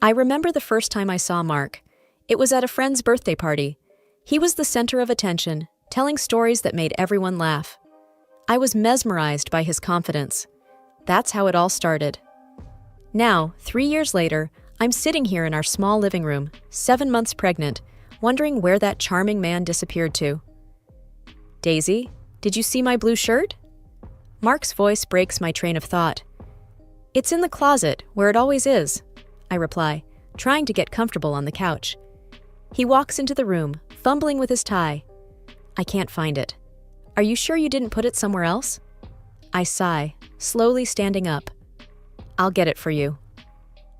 I remember the first time I saw Mark. It was at a friend's birthday party. He was the center of attention, telling stories that made everyone laugh. I was mesmerized by his confidence. That's how it all started. Now, 3 years later, I'm sitting here in our small living room, 7 months pregnant, wondering where that charming man disappeared to. Daisy, did you see my blue shirt? Mark's voice breaks my train of thought. It's in the closet, where it always is, I reply, trying to get comfortable on the couch. He walks into the room, fumbling with his tie. I can't find it. Are you sure you didn't put it somewhere else? I sigh, slowly standing up. I'll get it for you.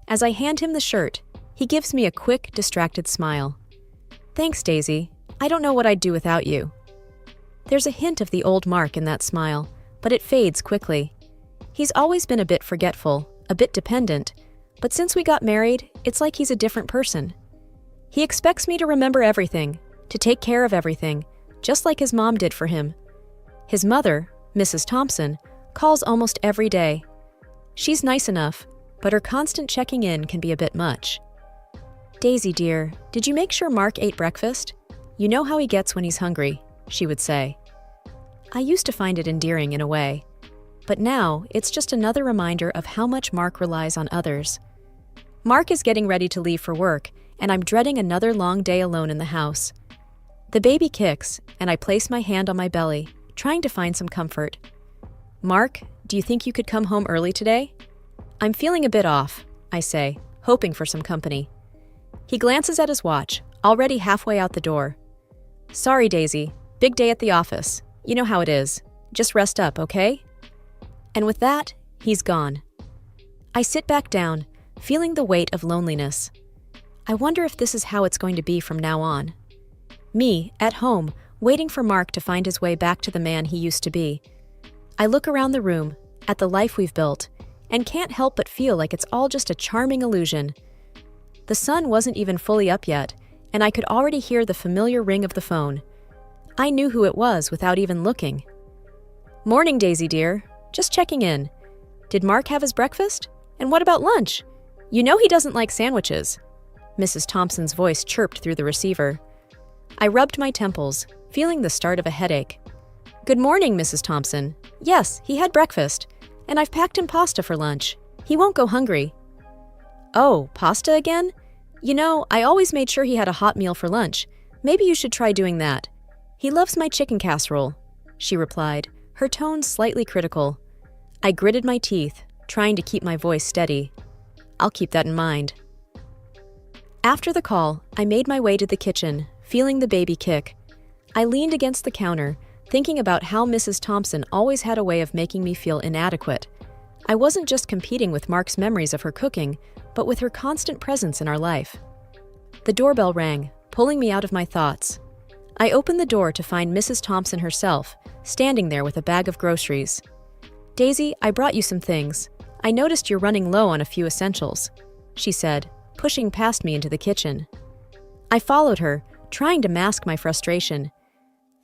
As I hand him the shirt, he gives me a quick, distracted smile. Thanks, Daisy. I don't know what I'd do without you. There's a hint of the old Mark in that smile, but it fades quickly. He's always been a bit forgetful, a bit dependent, but since we got married, it's like he's a different person. He expects me to remember everything, to take care of everything, just like his mom did for him. His mother, Mrs. Thompson, calls almost every day. She's nice enough, but her constant checking in can be a bit much. Daisy, dear, did you make sure Mark ate breakfast? You know how he gets when he's hungry, she would say. I used to find it endearing in a way, but now it's just another reminder of how much Mark relies on others. Mark is getting ready to leave for work, and I'm dreading another long day alone in the house. The baby kicks, and I place my hand on my belly, trying to find some comfort. Mark, do you think you could come home early today? I'm feeling a bit off, I say, hoping for some company. He glances at his watch, already halfway out the door. Sorry, Daisy. Big day at the office. You know how it is. Just rest up, okay? And with that, he's gone. I sit back down, feeling the weight of loneliness. I wonder if this is how it's going to be from now on. Me, at home, waiting for Mark to find his way back to the man he used to be. I look around the room, at the life we've built, and can't help but feel like it's all just a charming illusion. The sun wasn't even fully up yet, and I could already hear the familiar ring of the phone. I knew who it was without even looking. Morning, Daisy dear. Just checking in. Did Mark have his breakfast? And what about lunch? You know he doesn't like sandwiches. Mrs. Thompson's voice chirped through the receiver. I rubbed my temples, feeling the start of a headache. Good morning, Mrs. Thompson. Yes, he had breakfast, and I've packed him pasta for lunch. He won't go hungry. Oh, pasta again? You know, I always made sure he had a hot meal for lunch. Maybe you should try doing that. He loves my chicken casserole, she replied, her tone slightly critical. I gritted my teeth, trying to keep my voice steady. I'll keep that in mind. After the call, I made my way to the kitchen, feeling the baby kick. I leaned against the counter, thinking about how Mrs. Thompson always had a way of making me feel inadequate. I wasn't just competing with Mark's memories of her cooking, but with her constant presence in our life. The doorbell rang, pulling me out of my thoughts. I opened the door to find Mrs. Thompson herself, standing there with a bag of groceries. Daisy, I brought you some things. I noticed you're running low on a few essentials, she said, pushing past me into the kitchen. I followed her, trying to mask my frustration.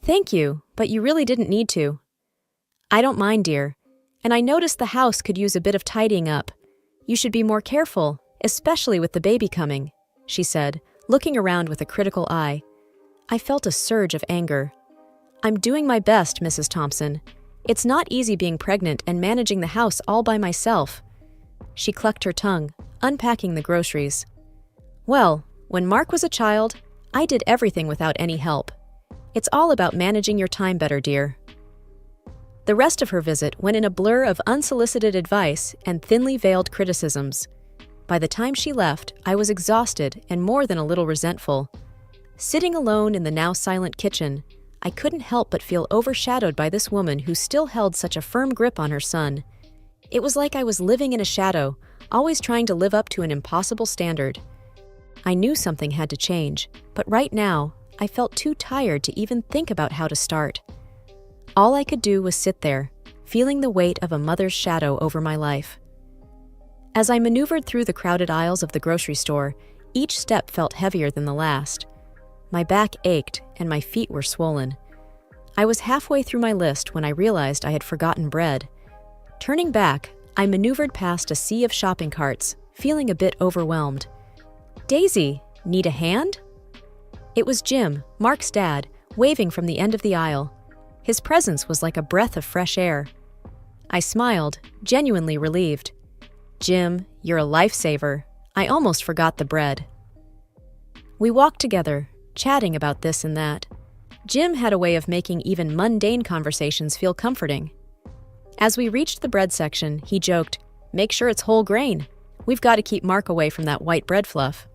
Thank you, but you really didn't need to. I don't mind, dear, and I noticed the house could use a bit of tidying up. You should be more careful, especially with the baby coming, she said, looking around with a critical eye. I felt a surge of anger. I'm doing my best, Mrs. Thompson. It's not easy being pregnant and managing the house all by myself. She clucked her tongue, unpacking the groceries. Well, when Mark was a child, I did everything without any help. It's all about managing your time better, dear. The rest of her visit went in a blur of unsolicited advice and thinly veiled criticisms. By the time she left, I was exhausted and more than a little resentful. Sitting alone in the now silent kitchen, I couldn't help but feel overshadowed by this woman who still held such a firm grip on her son. It was like I was living in a shadow, always trying to live up to an impossible standard. I knew something had to change, but right now, I felt too tired to even think about how to start. All I could do was sit there, feeling the weight of a mother's shadow over my life. As I maneuvered through the crowded aisles of the grocery store, each step felt heavier than the last. My back ached and my feet were swollen. I was halfway through my list when I realized I had forgotten bread. Turning back, I maneuvered past a sea of shopping carts, feeling a bit overwhelmed. Daisy, need a hand? It was Jim, Mark's dad, waving from the end of the aisle. His presence was like a breath of fresh air. I smiled, genuinely relieved. Jim, you're a lifesaver. I almost forgot the bread. We walked together, chatting about this and that. Jim had a way of making even mundane conversations feel comforting. As we reached the bread section, he joked, "Make sure it's whole grain. We've got to keep Mark away from that white bread fluff."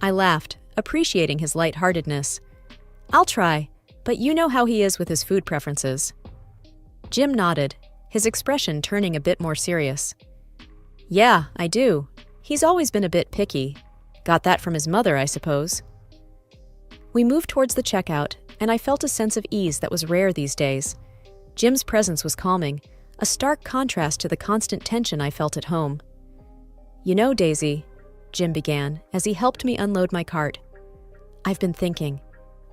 I laughed, appreciating his lightheartedness. "I'll try, but you know how he is with his food preferences." Jim nodded, his expression turning a bit more serious. "Yeah, I do. He's always been a bit picky. Got that from his mother, I suppose." We moved towards the checkout, and I felt a sense of ease that was rare these days. Jim's presence was calming, a stark contrast to the constant tension I felt at home. "You know, Daisy," Jim began, as he helped me unload my cart. "I've been thinking,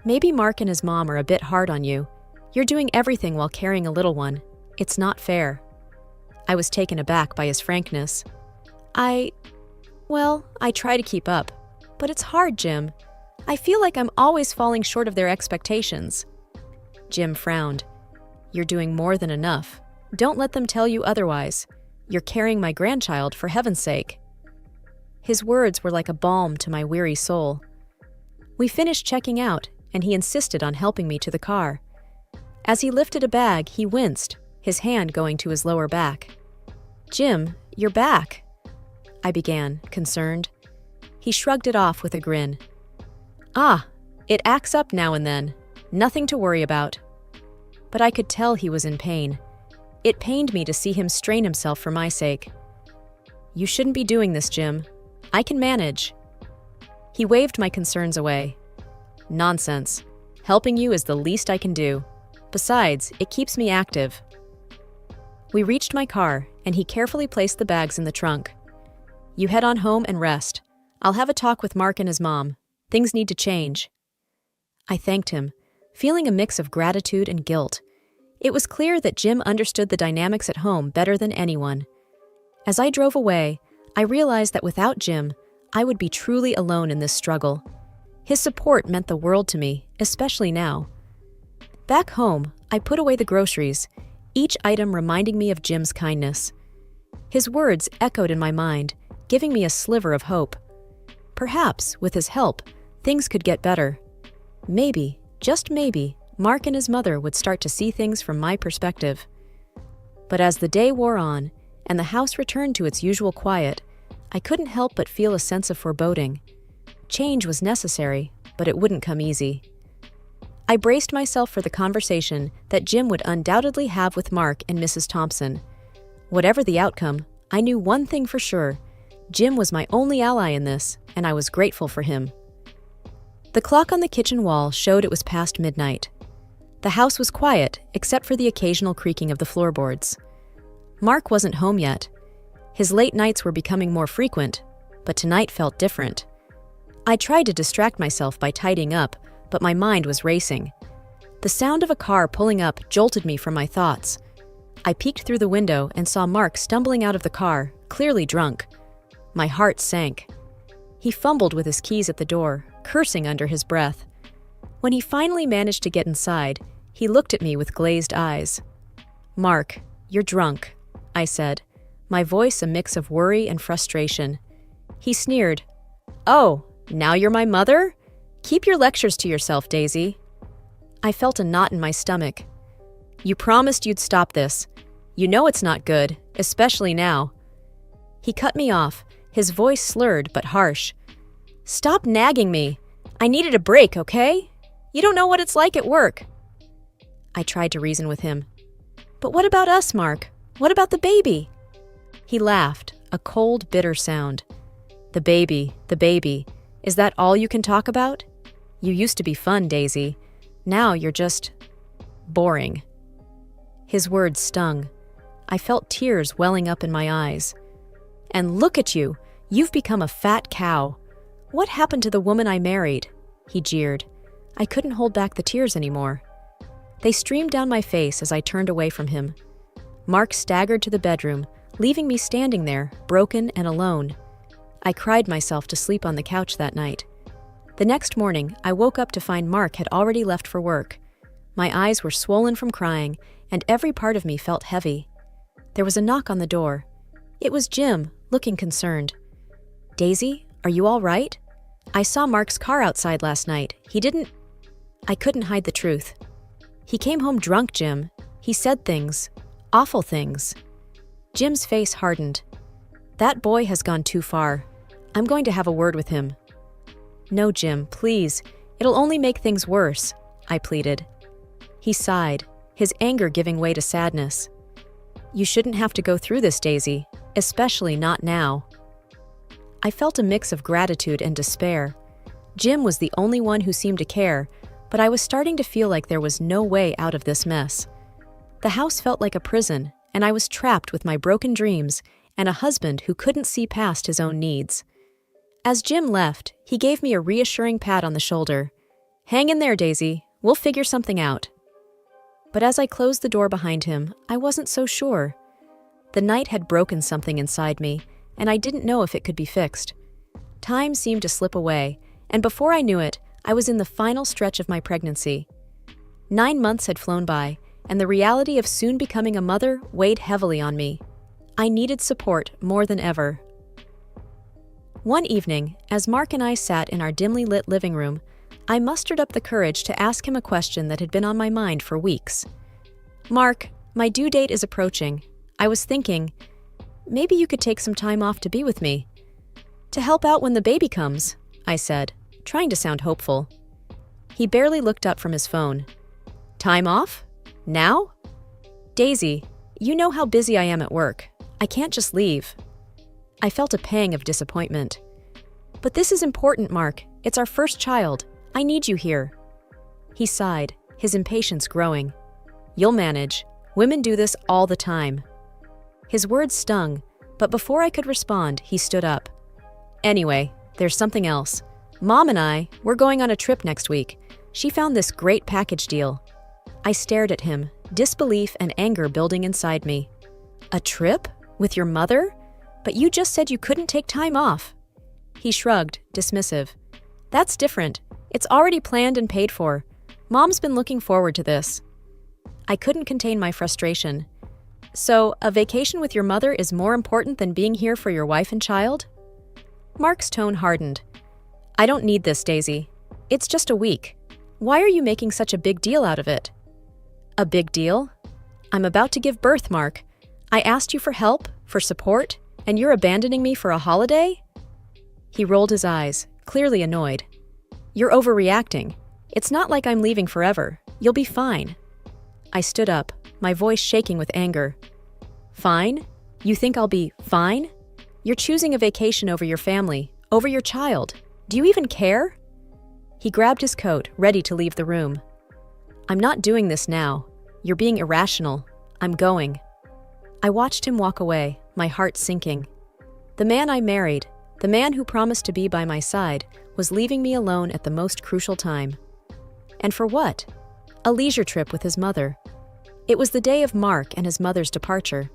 maybe Mark and his mom are a bit hard on you. You're doing everything while carrying a little one. It's not fair." I was taken aback by his frankness. I try to keep up, but it's hard, Jim. I feel like I'm always falling short of their expectations." Jim frowned. "You're doing more than enough. Don't let them tell you otherwise. You're carrying my grandchild, for heaven's sake." His words were like a balm to my weary soul. We finished checking out, and he insisted on helping me to the car. As he lifted a bag, he winced, his hand going to his lower back. "Jim, you're back," I began, concerned. He shrugged it off with a grin. "Ah, it acts up now and then. Nothing to worry about." But I could tell he was in pain. It pained me to see him strain himself for my sake. "You shouldn't be doing this, Jim. I can manage." He waved my concerns away. "Nonsense. Helping you is the least I can do. Besides, it keeps me active." We reached my car, and he carefully placed the bags in the trunk. "You head on home and rest. I'll have a talk with Mark and his mom. Things need to change." I thanked him, feeling a mix of gratitude and guilt. It was clear that Jim understood the dynamics at home better than anyone. As I drove away, I realized that without Jim, I would be truly alone in this struggle. His support meant the world to me, especially now. Back home, I put away the groceries, each item reminding me of Jim's kindness. His words echoed in my mind, giving me a sliver of hope. Perhaps, with his help, things could get better. Maybe, just maybe, Mark and his mother would start to see things from my perspective. But as the day wore on, and the house returned to its usual quiet, I couldn't help but feel a sense of foreboding. Change was necessary, but it wouldn't come easy. I braced myself for the conversation that Jim would undoubtedly have with Mark and Mrs. Thompson. Whatever the outcome, I knew one thing for sure. Jim was my only ally in this, and I was grateful for him. The clock on the kitchen wall showed it was past midnight. The house was quiet, except for the occasional creaking of the floorboards. Mark wasn't home yet. His late nights were becoming more frequent, but tonight felt different. I tried to distract myself by tidying up, but my mind was racing. The sound of a car pulling up jolted me from my thoughts. I peeked through the window and saw Mark stumbling out of the car, clearly drunk. My heart sank. He fumbled with his keys at the door, cursing under his breath. When he finally managed to get inside, he looked at me with glazed eyes. "Mark, you're drunk," I said, my voice a mix of worry and frustration. He sneered. "Oh, now you're my mother? Keep your lectures to yourself, Daisy." I felt a knot in my stomach. "You promised you'd stop this. You know it's not good, especially now." He cut me off, his voice slurred but harsh. "Stop nagging me. I needed a break, okay? You don't know what it's like at work." I tried to reason with him. "But what about us, Mark? What about the baby?" He laughed, a cold, bitter sound. The baby. Is that all you can talk about? You used to be fun, Daisy. Now you're just boring." His words stung. I felt tears welling up in my eyes. "And look at you. You've become a fat cow. What happened to the woman I married?" He jeered. I couldn't hold back the tears anymore. They streamed down my face as I turned away from him. Mark staggered to the bedroom, leaving me standing there, broken and alone. I cried myself to sleep on the couch that night. The next morning, I woke up to find Mark had already left for work. My eyes were swollen from crying, and every part of me felt heavy. There was a knock on the door. It was Jim, looking concerned. "Daisy, are you all right? I saw Mark's car outside last night. I couldn't hide the truth. He came home drunk, Jim. He said things. Awful things." Jim's face hardened. "That boy has gone too far. I'm going to have a word with him." "No, Jim, please. It'll only make things worse," I pleaded. He sighed, his anger giving way to sadness. "You shouldn't have to go through this, Daisy, especially not now." I felt a mix of gratitude and despair. Jim was the only one who seemed to care, but I was starting to feel like there was no way out of this mess. The house felt like a prison, and I was trapped with my broken dreams and a husband who couldn't see past his own needs. As Jim left, he gave me a reassuring pat on the shoulder. "Hang in there, Daisy. We'll figure something out." But as I closed the door behind him, I wasn't so sure. The night had broken something inside me, and I didn't know if it could be fixed. Time seemed to slip away, and before I knew it, I was in the final stretch of my pregnancy. 9 months had flown by, and the reality of soon becoming a mother weighed heavily on me. I needed support more than ever. One evening, as Mark and I sat in our dimly lit living room, I mustered up the courage to ask him a question that had been on my mind for weeks. "Mark, my due date is approaching. I was thinking, maybe you could take some time off to be with me. To help out when the baby comes," I said, trying to sound hopeful. He barely looked up from his phone. "Time off? Now? Daisy, you know how busy I am at work. I can't just leave." I felt a pang of disappointment. "But this is important, Mark. It's our first child. I need you here." He sighed, his impatience growing. "You'll manage. Women do this all the time." His words stung, but before I could respond, he stood up. "Anyway, there's something else. Mom and we're going on a trip next week. She found this great package deal." I stared at him, disbelief and anger building inside me. "A trip? With your mother? But you just said you couldn't take time off." He shrugged, dismissive. "That's different. It's already planned and paid for. Mom's been looking forward to this." I couldn't contain my frustration. "So, a vacation with your mother is more important than being here for your wife and child?" Mark's tone hardened. "I don't need this, Daisy. It's just a week. Why are you making such a big deal out of it?" "A big deal? I'm about to give birth, Mark. I asked you for help, for support, and you're abandoning me for a holiday?" He rolled his eyes, clearly annoyed. "You're overreacting. It's not like I'm leaving forever. You'll be fine." I stood up, my voice shaking with anger. "Fine? You think I'll be fine? You're choosing a vacation over your family, over your child. Do you even care?" He grabbed his coat, ready to leave the room. "I'm not doing this now. You're being irrational. I'm going." I watched him walk away, my heart sinking. The man I married, the man who promised to be by my side, was leaving me alone at the most crucial time. And for what? A leisure trip with his mother. It was the day of Mark and his mother's departure.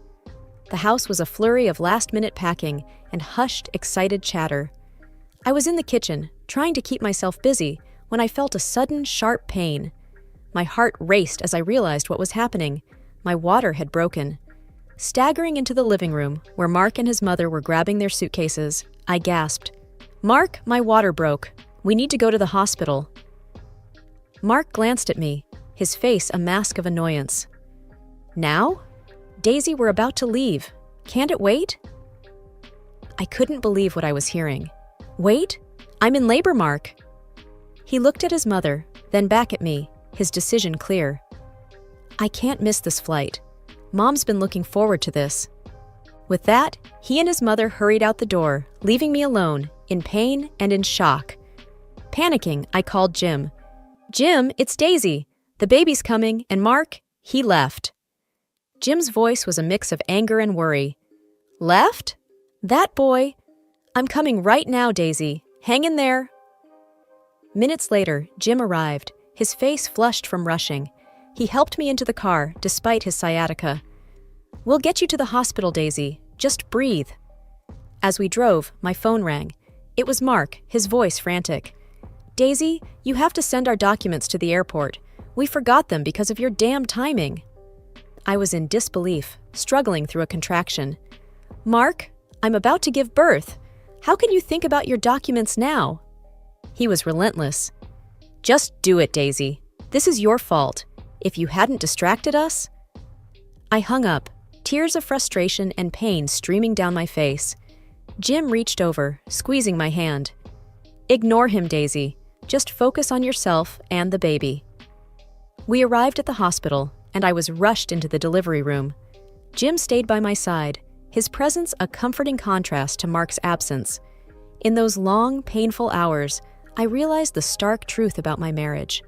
The house was a flurry of last-minute packing and hushed, excited chatter. I was in the kitchen, trying to keep myself busy, when I felt a sudden, sharp pain. My heart raced as I realized what was happening. My water had broken. Staggering into the living room, where Mark and his mother were grabbing their suitcases, I gasped, "Mark, my water broke. We need to go to the hospital." Mark glanced at me, his face a mask of annoyance. "Now? Daisy, we're about to leave. Can't it wait?" I couldn't believe what I was hearing. "Wait? I'm in labor, Mark." He looked at his mother, then back at me, his decision clear. "I can't miss this flight. Mom's been looking forward to this." With that, he and his mother hurried out the door, leaving me alone, in pain and in shock. Panicking, I called Jim. "Jim, it's Daisy. The baby's coming, and Mark, he left." Jim's voice was a mix of anger and worry. "Left? That boy? I'm coming right now, Daisy. Hang in there." Minutes later, Jim arrived, his face flushed from rushing. He helped me into the car, despite his sciatica. "We'll get you to the hospital, Daisy. Just breathe." As we drove, my phone rang. It was Mark, his voice frantic. "Daisy, you have to send our documents to the airport. We forgot them because of your damn timing." I was in disbelief, struggling through a contraction. "Mark, I'm about to give birth. How can you think about your documents now?" He was relentless. "Just do it, Daisy. This is your fault. If you hadn't distracted us..." I hung up, tears of frustration and pain streaming down my face. Jim reached over, squeezing my hand. "Ignore him, Daisy. Just focus on yourself and the baby." We arrived at the hospital, and I was rushed into the delivery room. Jim stayed by my side, his presence a comforting contrast to Mark's absence. In those long, painful hours, I realized the stark truth about my marriage.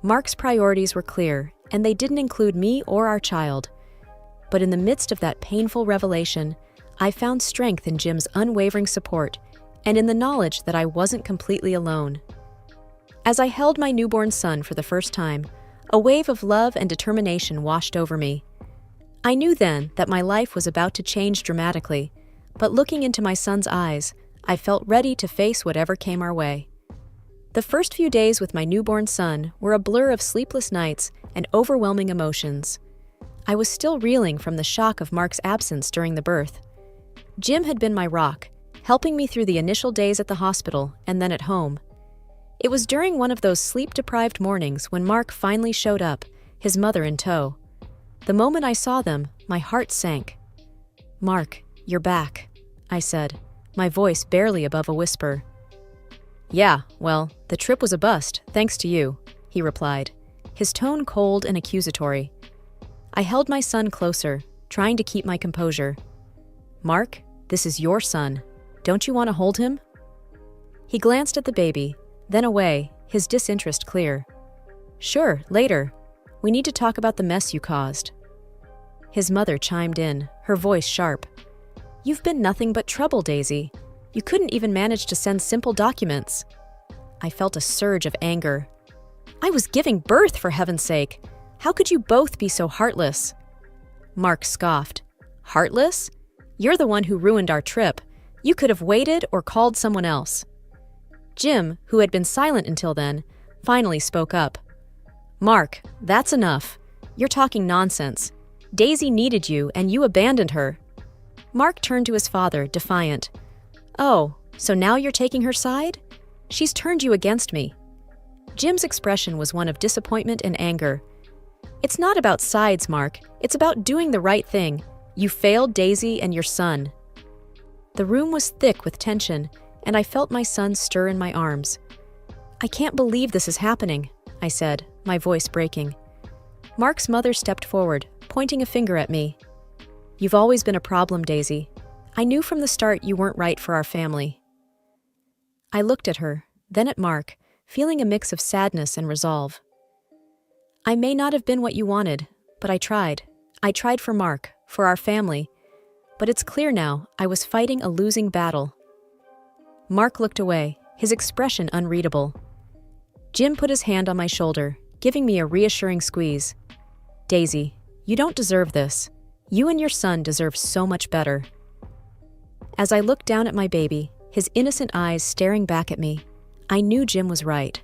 Mark's priorities were clear, and they didn't include me or our child. But in the midst of that painful revelation, I found strength in Jim's unwavering support and in the knowledge that I wasn't completely alone. As I held my newborn son for the first time, a wave of love and determination washed over me. I knew then that my life was about to change dramatically, but looking into my son's eyes, I felt ready to face whatever came our way. The first few days with my newborn son were a blur of sleepless nights and overwhelming emotions. I was still reeling from the shock of Mark's absence during the birth. Jim had been my rock, helping me through the initial days at the hospital and then at home. It was during one of those sleep-deprived mornings when Mark finally showed up, his mother in tow. The moment I saw them, my heart sank. "Mark, you're back," I said, my voice barely above a whisper. "Yeah, well, the trip was a bust, thanks to you," he replied, his tone cold and accusatory. I held my son closer, trying to keep my composure. "Mark, this is your son. Don't you want to hold him?" He glanced at the baby, then away, his disinterest clear. "Sure, later. We need to talk about the mess you caused." His mother chimed in, her voice sharp. "You've been nothing but trouble, Daisy. You couldn't even manage to send simple documents." I felt a surge of anger. "I was giving birth, for heaven's sake. How could you both be so heartless?" Mark scoffed. "Heartless? You're the one who ruined our trip. You could have waited or called someone else." Jim, who had been silent until then, finally spoke up. "Mark, that's enough. You're talking nonsense. Daisy needed you, and you abandoned her." Mark turned to his father, defiant. "Oh, so now you're taking her side? She's turned you against me." Jim's expression was one of disappointment and anger. "It's not about sides, Mark. It's about doing the right thing. You failed Daisy and your son." The room was thick with tension, and I felt my son stir in my arms. "I can't believe this is happening," I said, my voice breaking. Mark's mother stepped forward, pointing a finger at me. "You've always been a problem, Daisy. I knew from the start you weren't right for our family." I looked at her, then at Mark, feeling a mix of sadness and resolve. "I may not have been what you wanted, but I tried. I tried for Mark, for our family. But it's clear now I was fighting a losing battle." Mark looked away, his expression unreadable. Jim put his hand on my shoulder, giving me a reassuring squeeze. "Daisy, you don't deserve this. You and your son deserve so much better." As I looked down at my baby, his innocent eyes staring back at me, I knew Jim was right.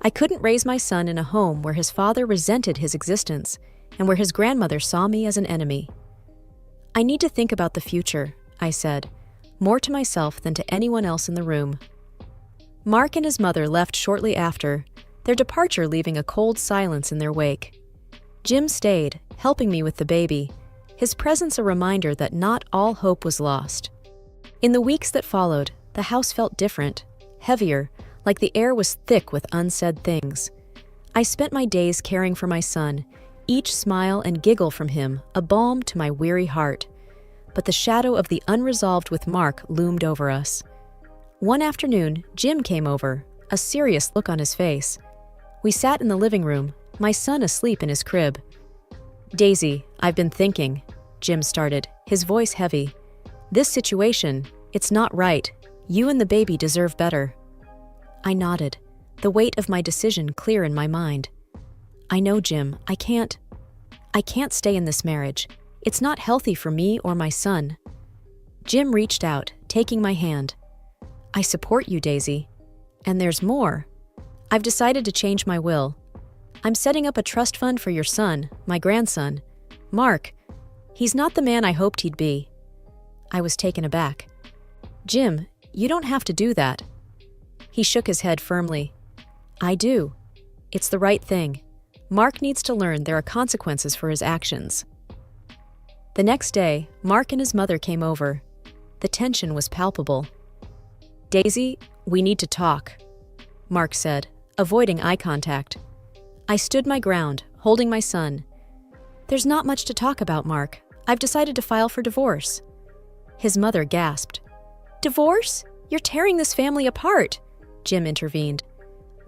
I couldn't raise my son in a home where his father resented his existence and where his grandmother saw me as an enemy. "I need to think about the future," I said, more to myself than to anyone else in the room. Mark and his mother left shortly after, their departure leaving a cold silence in their wake. Jim stayed, helping me with the baby, his presence a reminder that not all hope was lost. In the weeks that followed, the house felt different, heavier, like the air was thick with unsaid things. I spent my days caring for my son, each smile and giggle from him a balm to my weary heart. But the shadow of the unresolved with Mark loomed over us. One afternoon, Jim came over, a serious look on his face. We sat in the living room, my son asleep in his crib. "Daisy, I've been thinking," Jim started, his voice heavy. "This situation, it's not right. You and the baby deserve better." I nodded, the weight of my decision clear in my mind. "I know, Jim, I can't stay in this marriage. It's not healthy for me or my son." Jim reached out, taking my hand. I support you, Daisy. And there's more. I've decided to change my will. I'm setting up a trust fund for your son, my grandson, Mark. He's not the man I hoped he'd be. I was taken aback. Jim, you don't have to do that. He shook his head firmly. I do. It's the right thing. Mark needs to learn there are consequences for his actions. The next day, Mark and his mother came over. The tension was palpable. Daisy, we need to talk, Mark said, avoiding eye contact. I stood my ground, holding my son. There's not much to talk about, Mark. I've decided to file for divorce. His mother gasped. Divorce? You're tearing this family apart, Jim intervened.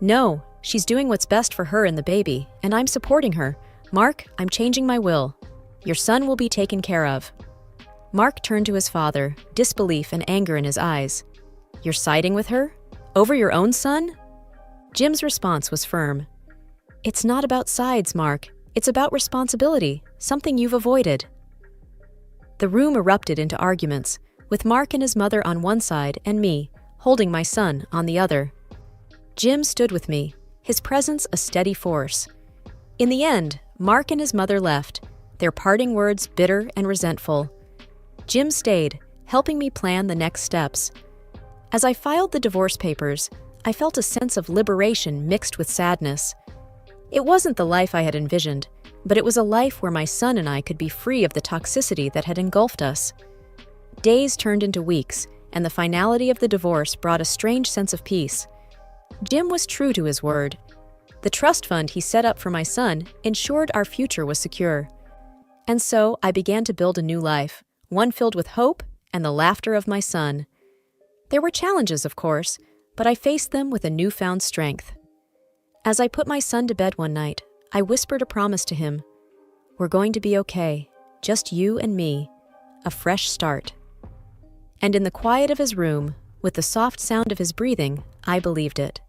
No, she's doing what's best for her and the baby, and I'm supporting her. Mark, I'm changing my will. Your son will be taken care of. Mark turned to his father, disbelief and anger in his eyes. You're siding with her? Over your own son? Jim's response was firm. It's not about sides, Mark. It's about responsibility, something you've avoided. The room erupted into arguments, with Mark and his mother on one side and me, holding my son, on the other. Jim stood with me, his presence a steady force. In the end, Mark and his mother left, their parting words bitter and resentful. Jim stayed, helping me plan the next steps. As I filed the divorce papers, I felt a sense of liberation mixed with sadness. It wasn't the life I had envisioned, but it was a life where my son and I could be free of the toxicity that had engulfed us. Days turned into weeks, and the finality of the divorce brought a strange sense of peace. Jim was true to his word. The trust fund he set up for my son ensured our future was secure. And so I began to build a new life, one filled with hope and the laughter of my son. There were challenges, of course, but I faced them with a newfound strength. As I put my son to bed one night, I whispered a promise to him. We're going to be okay, just you and me, a fresh start. And in the quiet of his room, with the soft sound of his breathing, I believed it.